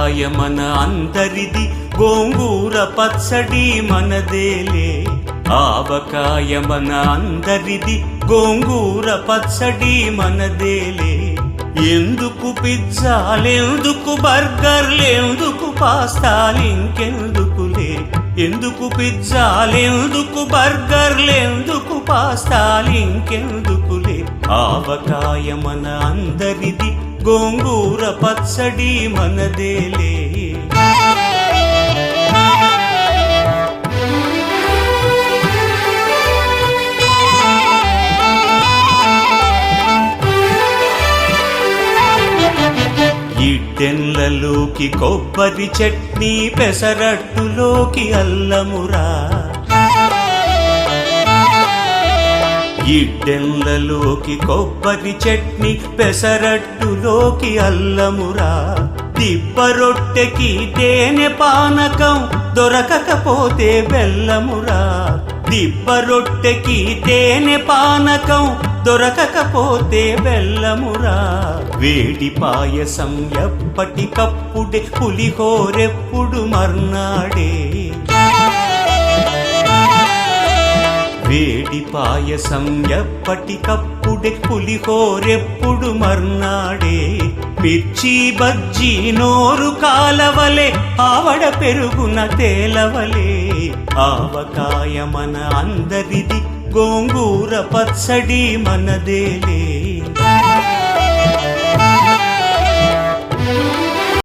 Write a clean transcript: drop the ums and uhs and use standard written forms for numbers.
ఆవకాయ మన అందరిది, గోంగూర పచ్చడి మనదేలే. ఆవకాయ మన అందరిది, గోంగూర పచ్చడి మనదేలే. ఎందుకు పిజ్జాలెందుకు బర్గర్లెందుకు పాస్తాలింకెందుకులే. ఎందుకు పిజ్జాలెందుకు బర్గర్లెందుకు పాస్తాలింకెందుకులే. ఆవకాయ మన అందరిది, గోంగూర పచ్చడి మనదేలే. ఇడ్డెన్లలోకి కొబ్బరి చట్నీ, పెసరట్టులోకి అల్లమురా. ఇడ్డెన్లలోకి కొబ్బరి చట్నీ, పెసరట్టులోకి అల్లమురా. దిబ్బ రొట్టెకి తేనె పానకం, దొరకకపోతే బెల్లమురా. దిబ్బ రొట్టెకి తేనె పానకం, దొరకకపోతే బెల్లమురా. వేడి పాయసం ఎప్పటికప్పుడే, పులిహోరెప్పుడు మర్నాడే. వేడి పాయసం ఎప్పటికప్పుడే, పులిహోరెప్పుడు మర్నాడే. మిర్చి బజ్జీ నోరు కాలవలే, ఆవడ పెరుగున తేలవలే. ఆవకాయ మన అందరిది, గోంగూర పచ్చడి మనదేలే.